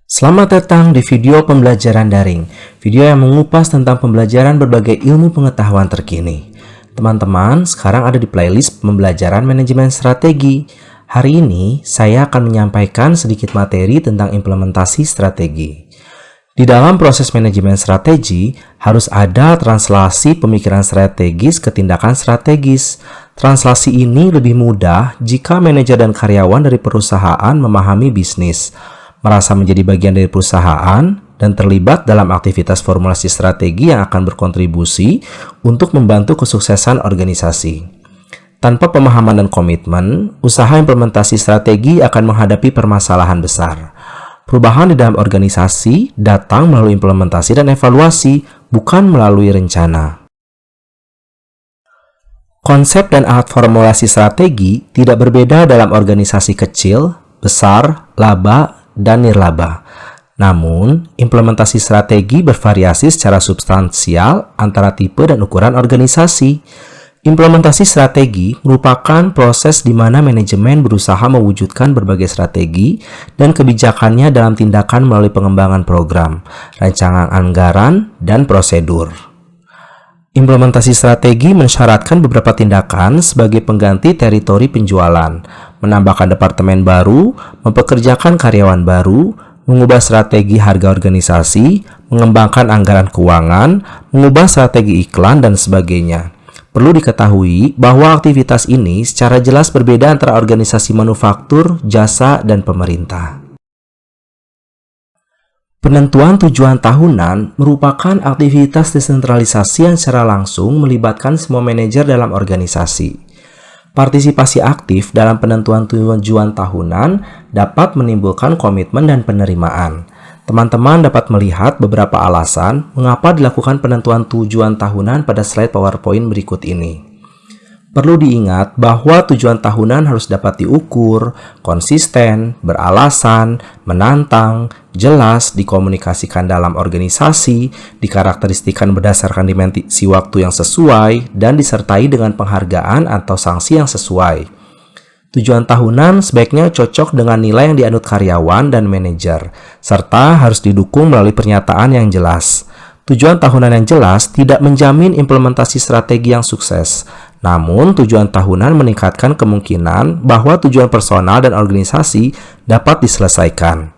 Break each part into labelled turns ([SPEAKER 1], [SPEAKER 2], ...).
[SPEAKER 1] Selamat datang di video pembelajaran daring, video yang mengupas tentang pembelajaran berbagai ilmu pengetahuan terkini. Teman-teman, sekarang ada di playlist pembelajaran manajemen strategi. Hari ini, saya akan menyampaikan sedikit materi tentang implementasi strategi. Di dalam proses manajemen strategi, harus ada translasi pemikiran strategis ke tindakan strategis. Translasi ini lebih mudah jika manajer dan karyawan dari perusahaan memahami bisnis, merasa menjadi bagian dari perusahaan, dan terlibat dalam aktivitas formulasi strategi yang akan berkontribusi untuk membantu kesuksesan organisasi. Tanpa pemahaman dan komitmen, usaha implementasi strategi akan menghadapi permasalahan besar. Perubahan di dalam organisasi datang melalui implementasi dan evaluasi, bukan melalui rencana. Konsep dan alat formulasi strategi tidak berbeda dalam organisasi kecil, besar, laba, dan nirlaba. Namun, implementasi strategi bervariasi secara substansial antara tipe dan ukuran organisasi. Implementasi strategi merupakan proses di mana manajemen berusaha mewujudkan berbagai strategi dan kebijakannya dalam tindakan melalui pengembangan program, rancangan anggaran, dan prosedur. Implementasi strategi mensyaratkan beberapa tindakan sebagai pengganti teritori penjualan, menambahkan departemen baru, mempekerjakan karyawan baru, mengubah strategi harga organisasi, mengembangkan anggaran keuangan, mengubah strategi iklan, dan sebagainya. Perlu diketahui bahwa aktivitas ini secara jelas berbeda antara organisasi manufaktur, jasa, dan pemerintah. Penentuan tujuan tahunan merupakan aktivitas desentralisasi yang secara langsung melibatkan semua manajer dalam organisasi. Partisipasi aktif dalam penentuan tujuan tahunan dapat menimbulkan komitmen dan penerimaan. Teman-teman dapat melihat beberapa alasan mengapa dilakukan penentuan tujuan tahunan pada slide PowerPoint berikut ini. Perlu diingat bahwa tujuan tahunan harus dapat diukur, konsisten, beralasan, menantang, jelas, dikomunikasikan dalam organisasi, dikarakteristikan berdasarkan dimensi waktu yang sesuai, dan disertai dengan penghargaan atau sanksi yang sesuai. Tujuan tahunan sebaiknya cocok dengan nilai yang dianut karyawan dan manajer, serta harus didukung melalui pernyataan yang jelas. Tujuan tahunan yang jelas tidak menjamin implementasi strategi yang sukses. Namun, tujuan tahunan meningkatkan kemungkinan bahwa tujuan personal dan organisasi dapat diselesaikan.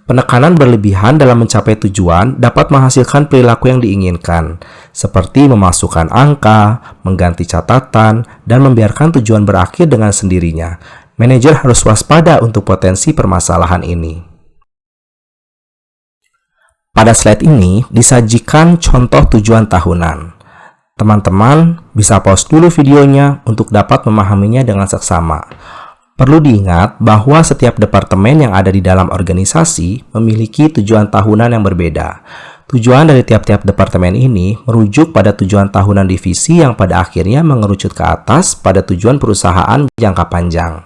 [SPEAKER 1] Penekanan berlebihan dalam mencapai tujuan dapat menghasilkan perilaku yang diinginkan, seperti memasukkan angka, mengganti catatan, dan membiarkan tujuan berakhir dengan sendirinya. Manajer harus waspada untuk potensi permasalahan ini. Pada slide ini disajikan contoh tujuan tahunan. Teman-teman bisa pause dulu videonya untuk dapat memahaminya dengan seksama. Perlu diingat bahwa setiap departemen yang ada di dalam organisasi memiliki tujuan tahunan yang berbeda. Tujuan dari tiap-tiap departemen ini merujuk pada tujuan tahunan divisi yang pada akhirnya mengerucut ke atas pada tujuan perusahaan jangka panjang.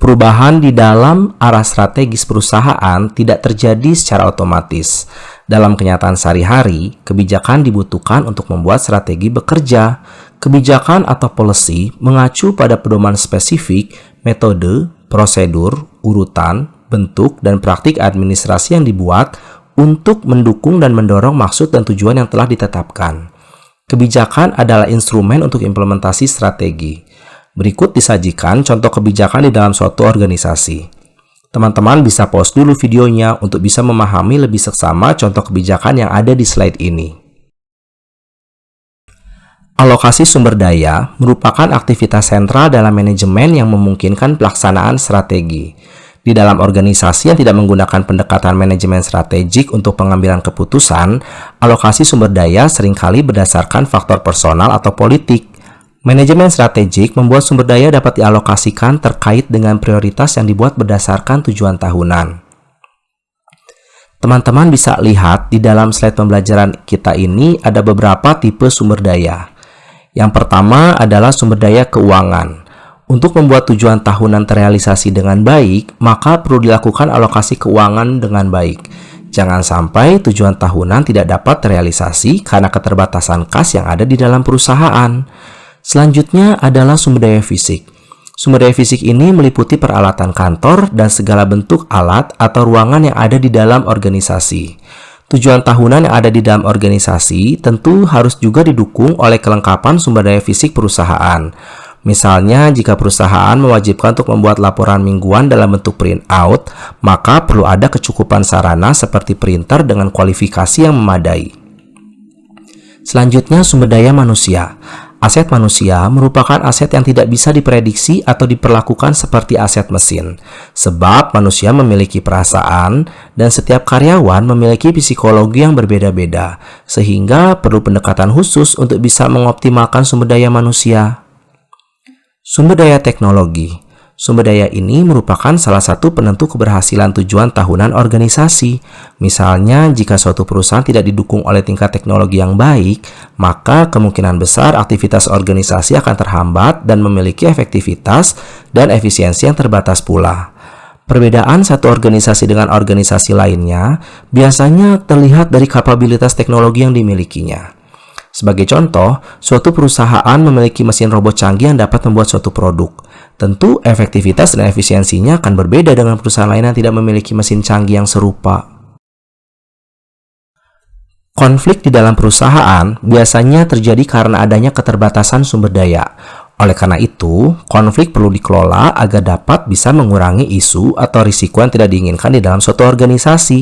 [SPEAKER 1] Perubahan di dalam arah strategis perusahaan tidak terjadi secara otomatis. Dalam kenyataan sehari-hari, kebijakan dibutuhkan untuk membuat strategi bekerja. Kebijakan atau policy mengacu pada pedoman spesifik, metode, prosedur, urutan, bentuk, dan praktik administrasi yang dibuat untuk mendukung dan mendorong maksud dan tujuan yang telah ditetapkan. Kebijakan adalah instrumen untuk implementasi strategi. Berikut disajikan contoh kebijakan di dalam suatu organisasi. Teman-teman bisa pause dulu videonya untuk bisa memahami lebih seksama contoh kebijakan yang ada di slide ini. Alokasi sumber daya merupakan aktivitas sentral dalam manajemen yang memungkinkan pelaksanaan strategi. Di dalam organisasi yang tidak menggunakan pendekatan manajemen strategik untuk pengambilan keputusan, alokasi sumber daya seringkali berdasarkan faktor personal atau politik. Manajemen strategik membuat sumber daya dapat dialokasikan terkait dengan prioritas yang dibuat berdasarkan tujuan tahunan. Teman-teman bisa lihat di dalam slide pembelajaran kita ini ada beberapa tipe sumber daya. Yang pertama adalah sumber daya keuangan. Untuk membuat tujuan tahunan terrealisasi dengan baik, maka perlu dilakukan alokasi keuangan dengan baik. Jangan sampai tujuan tahunan tidak dapat terrealisasi karena keterbatasan kas yang ada di dalam perusahaan. Selanjutnya adalah sumber daya fisik. Sumber daya fisik ini meliputi peralatan kantor dan segala bentuk alat atau ruangan yang ada di dalam organisasi. Tujuan tahunan yang ada di dalam organisasi tentu harus juga didukung oleh kelengkapan sumber daya fisik perusahaan. Misalnya, jika perusahaan mewajibkan untuk membuat laporan mingguan dalam bentuk printout, maka perlu ada kecukupan sarana seperti printer dengan kualifikasi yang memadai. Selanjutnya, sumber daya manusia. Aset manusia merupakan aset yang tidak bisa diprediksi atau diperlakukan seperti aset mesin, sebab manusia memiliki perasaan dan setiap karyawan memiliki psikologi yang berbeda-beda, sehingga perlu pendekatan khusus untuk bisa mengoptimalkan sumber daya manusia. Sumber daya teknologi. Sumber daya ini merupakan salah satu penentu keberhasilan tujuan tahunan organisasi. Misalnya, jika suatu perusahaan tidak didukung oleh tingkat teknologi yang baik, maka kemungkinan besar aktivitas organisasi akan terhambat dan memiliki efektivitas dan efisiensi yang terbatas pula. Perbedaan satu organisasi dengan organisasi lainnya biasanya terlihat dari kapabilitas teknologi yang dimilikinya. Sebagai contoh, suatu perusahaan memiliki mesin robot canggih yang dapat membuat suatu produk. Tentu, efektivitas dan efisiensinya akan berbeda dengan perusahaan lain yang tidak memiliki mesin canggih yang serupa. Konflik di dalam perusahaan biasanya terjadi karena adanya keterbatasan sumber daya. Oleh karena itu, konflik perlu dikelola agar dapat bisa mengurangi isu atau risiko yang tidak diinginkan di dalam suatu organisasi.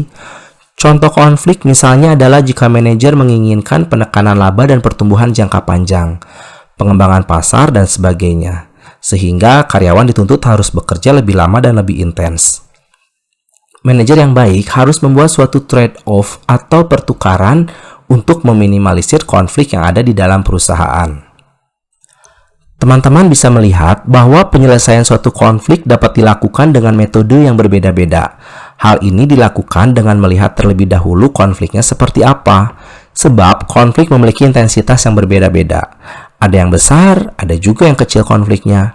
[SPEAKER 1] Contoh konflik misalnya adalah jika manajer menginginkan penekanan laba dan pertumbuhan jangka panjang, pengembangan pasar, dan sebagainya, sehingga karyawan dituntut harus bekerja lebih lama dan lebih intens. Manajer yang baik harus membuat suatu trade-off atau pertukaran untuk meminimalisir konflik yang ada di dalam perusahaan. Teman-teman bisa melihat bahwa penyelesaian suatu konflik dapat dilakukan dengan metode yang berbeda-beda. Hal ini dilakukan dengan melihat terlebih dahulu konfliknya seperti apa, sebab konflik memiliki intensitas yang berbeda-beda. Ada yang besar, ada juga yang kecil konfliknya.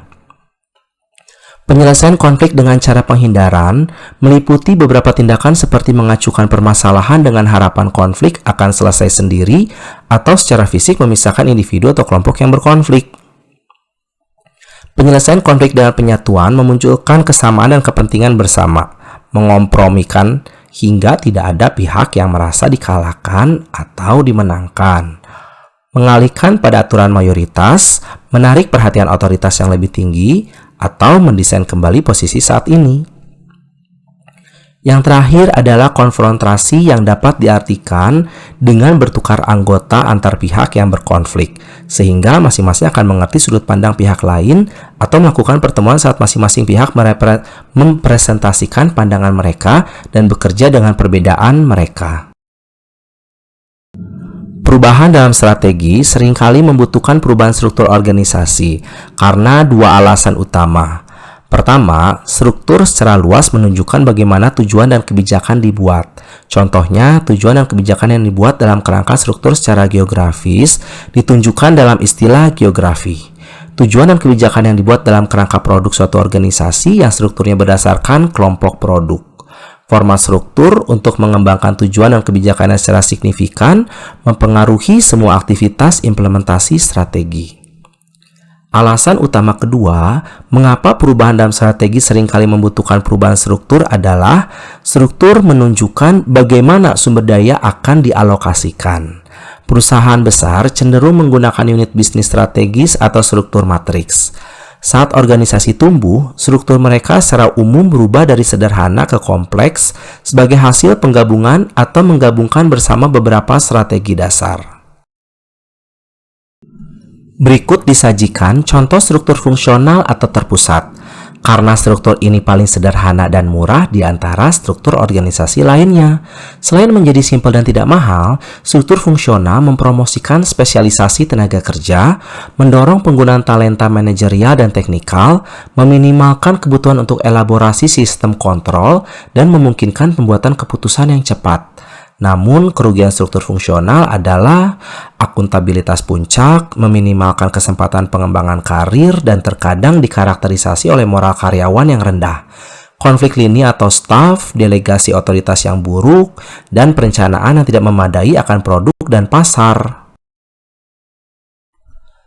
[SPEAKER 1] Penyelesaian konflik dengan cara penghindaran meliputi beberapa tindakan seperti mengacukan permasalahan dengan harapan konflik akan selesai sendiri atau secara fisik memisahkan individu atau kelompok yang berkonflik. Penyelesaian konflik dengan penyatuan memunculkan kesamaan dan kepentingan bersama, mengompromikan hingga tidak ada pihak yang merasa dikalahkan atau dimenangkan. Mengalihkan pada aturan mayoritas, menarik perhatian otoritas yang lebih tinggi, atau mendesain kembali posisi saat ini. Yang terakhir adalah konfrontasi yang dapat diartikan dengan bertukar anggota antar pihak yang berkonflik, sehingga masing-masing akan mengerti sudut pandang pihak lain atau melakukan pertemuan saat masing-masing pihak mempresentasikan pandangan mereka dan bekerja dengan perbedaan mereka. Perubahan dalam strategi seringkali membutuhkan perubahan struktur organisasi karena dua alasan utama. Pertama, struktur secara luas menunjukkan bagaimana tujuan dan kebijakan dibuat. Contohnya, tujuan dan kebijakan yang dibuat dalam kerangka struktur secara geografis ditunjukkan dalam istilah geografi. Tujuan dan kebijakan yang dibuat dalam kerangka produk suatu organisasi yang strukturnya berdasarkan kelompok produk. Format struktur untuk mengembangkan tujuan dan kebijakan yang secara signifikan mempengaruhi semua aktivitas implementasi strategi. Alasan utama kedua, mengapa perubahan dalam strategi seringkali membutuhkan perubahan struktur adalah struktur menunjukkan bagaimana sumber daya akan dialokasikan. Perusahaan besar cenderung menggunakan unit bisnis strategis atau struktur matriks. Saat organisasi tumbuh, struktur mereka secara umum berubah dari sederhana ke kompleks sebagai hasil penggabungan atau menggabungkan bersama beberapa strategi dasar. Berikut disajikan contoh struktur fungsional atau terpusat, karena struktur ini paling sederhana dan murah di antara struktur organisasi lainnya. Selain menjadi simpel dan tidak mahal, struktur fungsional mempromosikan spesialisasi tenaga kerja, mendorong penggunaan talenta manajerial dan teknikal, meminimalkan kebutuhan untuk elaborasi sistem kontrol, dan memungkinkan pembuatan keputusan yang cepat. Namun, kerugian struktur fungsional adalah akuntabilitas puncak, meminimalkan kesempatan pengembangan karir, dan terkadang dikarakterisasi oleh moral karyawan yang rendah, konflik lini atau staf, delegasi otoritas yang buruk, dan perencanaan yang tidak memadai akan produk dan pasar.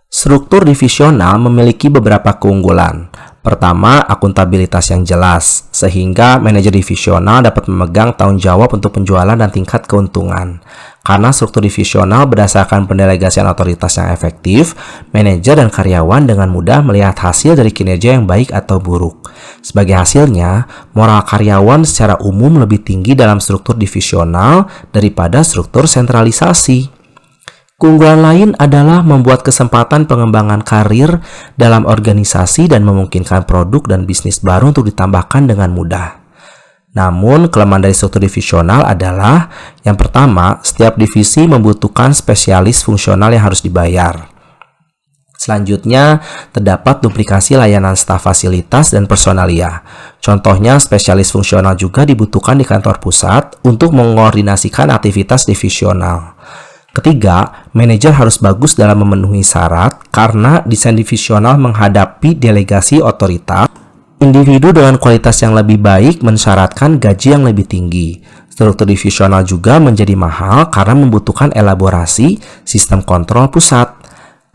[SPEAKER 1] Struktur divisional memiliki beberapa keunggulan. Pertama, akuntabilitas yang jelas, sehingga manajer divisional dapat memegang tanggung jawab untuk penjualan dan tingkat keuntungan. Karena struktur divisional berdasarkan pendelegasian otoritas yang efektif, manajer dan karyawan dengan mudah melihat hasil dari kinerja yang baik atau buruk. Sebagai hasilnya, moral karyawan secara umum lebih tinggi dalam struktur divisional daripada struktur sentralisasi. Keunggulan lain adalah membuat kesempatan pengembangan karir dalam organisasi dan memungkinkan produk dan bisnis baru untuk ditambahkan dengan mudah. Namun, kelemahan dari struktur divisional adalah yang pertama, setiap divisi membutuhkan spesialis fungsional yang harus dibayar. Selanjutnya, terdapat duplikasi layanan staf fasilitas dan personalia. Contohnya, spesialis fungsional juga dibutuhkan di kantor pusat untuk mengkoordinasikan aktivitas divisional. Ketiga, manajer harus bagus dalam memenuhi syarat karena desain divisional menghadapi delegasi otoritas. Individu dengan kualitas yang lebih baik mensyaratkan gaji yang lebih tinggi. Struktur divisional juga menjadi mahal karena membutuhkan elaborasi sistem kontrol pusat.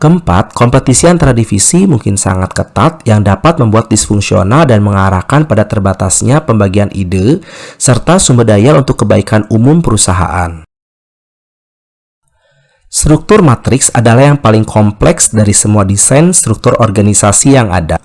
[SPEAKER 1] Keempat, kompetisi antara divisi mungkin sangat ketat yang dapat membuat disfungsional dan mengarahkan pada terbatasnya pembagian ide serta sumber daya untuk kebaikan umum perusahaan. Struktur matriks adalah yang paling kompleks dari semua desain struktur organisasi yang ada.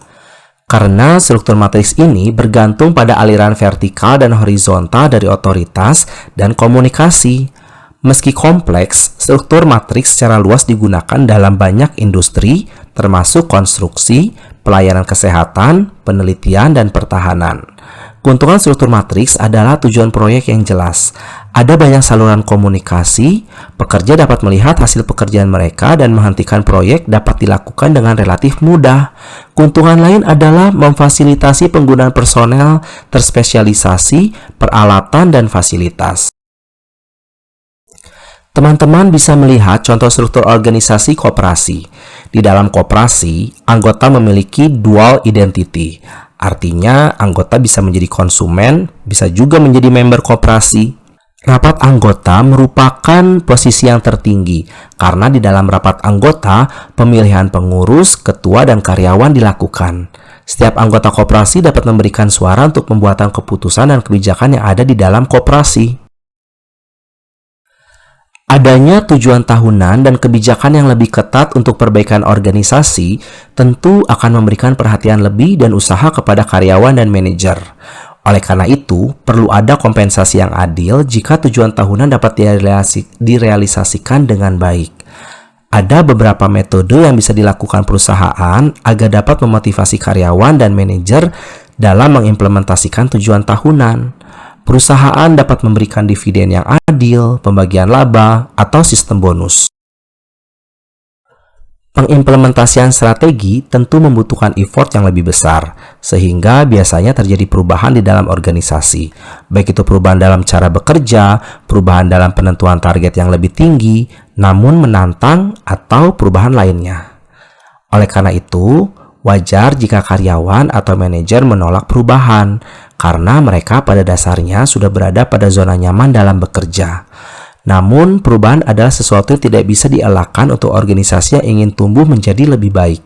[SPEAKER 1] Karena struktur matriks ini bergantung pada aliran vertikal dan horizontal dari otoritas dan komunikasi. Meski kompleks, struktur matriks secara luas digunakan dalam banyak industri, termasuk konstruksi, pelayanan kesehatan, penelitian, dan pertahanan. Keuntungan struktur matriks adalah tujuan proyek yang jelas. Ada banyak saluran komunikasi, pekerja dapat melihat hasil pekerjaan mereka dan menghentikan proyek dapat dilakukan dengan relatif mudah. Keuntungan lain adalah memfasilitasi penggunaan personel terspesialisasi, peralatan, dan fasilitas. Teman-teman bisa melihat contoh struktur organisasi koperasi. Di dalam koperasi, anggota memiliki dual identity. Artinya, anggota bisa menjadi konsumen, bisa juga menjadi member koperasi. Rapat anggota merupakan posisi yang tertinggi, karena di dalam rapat anggota, pemilihan pengurus, ketua, dan karyawan dilakukan. Setiap anggota koperasi dapat memberikan suara untuk pembuatan keputusan dan kebijakan yang ada di dalam koperasi. Adanya tujuan tahunan dan kebijakan yang lebih ketat untuk perbaikan organisasi tentu akan memberikan perhatian lebih dan usaha kepada karyawan dan manajer. Oleh karena itu, perlu ada kompensasi yang adil jika tujuan tahunan dapat direalisasikan dengan baik. Ada beberapa metode yang bisa dilakukan perusahaan agar dapat memotivasi karyawan dan manajer dalam mengimplementasikan tujuan tahunan. Perusahaan dapat memberikan dividen yang adil, pembagian laba, atau sistem bonus. Pengimplementasian strategi tentu membutuhkan effort yang lebih besar, sehingga biasanya terjadi perubahan di dalam organisasi, baik itu perubahan dalam cara bekerja, perubahan dalam penentuan target yang lebih tinggi, namun menantang, atau perubahan lainnya. Oleh karena itu, wajar jika karyawan atau manajer menolak perubahan, karena mereka pada dasarnya sudah berada pada zona nyaman dalam bekerja. Namun, perubahan adalah sesuatu yang tidak bisa dielakkan untuk organisasi yang ingin tumbuh menjadi lebih baik.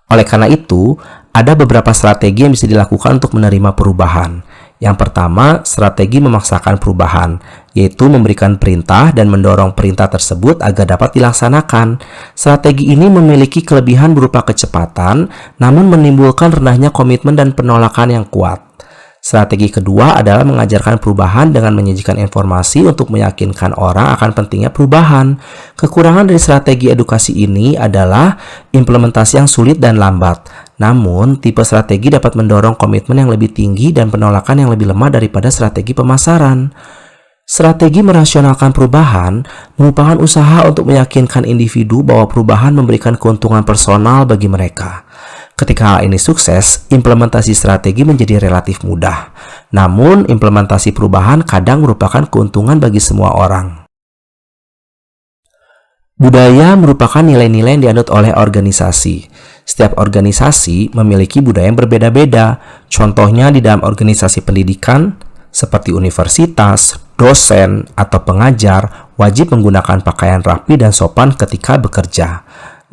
[SPEAKER 1] Oleh karena itu, ada beberapa strategi yang bisa dilakukan untuk menerima perubahan. Yang pertama, strategi memaksakan perubahan, yaitu memberikan perintah dan mendorong perintah tersebut agar dapat dilaksanakan. Strategi ini memiliki kelebihan berupa kecepatan, namun menimbulkan rendahnya komitmen dan penolakan yang kuat. Strategi kedua adalah mengajarkan perubahan dengan menyajikan informasi untuk meyakinkan orang akan pentingnya perubahan. Kekurangan dari strategi edukasi ini adalah implementasi yang sulit dan lambat. Namun, tipe strategi dapat mendorong komitmen yang lebih tinggi dan penolakan yang lebih lemah daripada strategi pemasaran. Strategi merasionalkan perubahan merupakan usaha untuk meyakinkan individu bahwa perubahan memberikan keuntungan personal bagi mereka. Ketika hal ini sukses, implementasi strategi menjadi relatif mudah. Namun, implementasi perubahan kadang merupakan keuntungan bagi semua orang. Budaya merupakan nilai-nilai yang dianut oleh organisasi. Setiap organisasi memiliki budaya yang berbeda-beda. Contohnya di dalam organisasi pendidikan, seperti universitas, dosen, atau pengajar, wajib menggunakan pakaian rapi dan sopan ketika bekerja.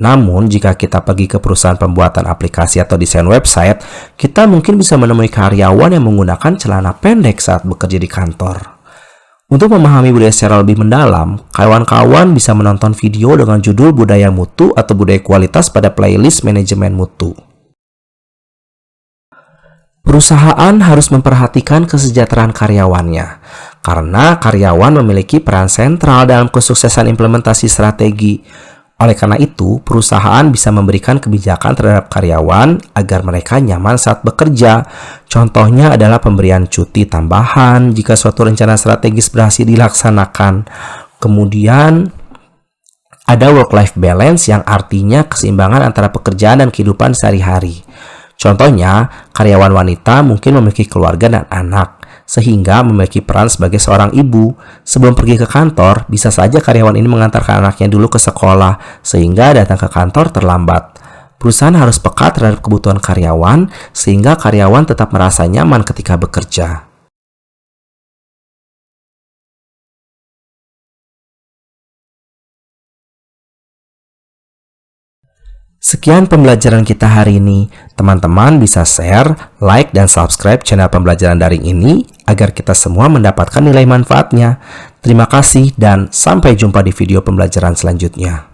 [SPEAKER 1] Namun, jika kita pergi ke perusahaan pembuatan aplikasi atau desain website, kita mungkin bisa menemui karyawan yang menggunakan celana pendek saat bekerja di kantor. Untuk memahami budaya secara lebih mendalam, kawan-kawan bisa menonton video dengan judul Budaya Mutu atau Budaya Kualitas pada playlist Manajemen Mutu. Perusahaan harus memperhatikan kesejahteraan karyawannya, karena karyawan memiliki peran sentral dalam kesuksesan implementasi strategi. Oleh karena itu, perusahaan bisa memberikan kebijakan terhadap karyawan agar mereka nyaman saat bekerja. Contohnya adalah pemberian cuti tambahan jika suatu rencana strategis berhasil dilaksanakan. Kemudian, ada work-life balance yang artinya keseimbangan antara pekerjaan dan kehidupan sehari-hari. Contohnya, karyawan wanita mungkin memiliki keluarga dan anak, sehingga memiliki peran sebagai seorang ibu. Sebelum pergi ke kantor, bisa saja karyawan ini mengantarkan anaknya dulu ke sekolah, sehingga datang ke kantor terlambat. Perusahaan harus peka terhadap kebutuhan karyawan, sehingga karyawan tetap merasa nyaman ketika bekerja. Sekian pembelajaran kita hari ini. Teman-teman bisa share, like, dan subscribe channel pembelajaran daring ini agar kita semua mendapatkan nilai manfaatnya. Terima kasih dan sampai jumpa di video pembelajaran selanjutnya.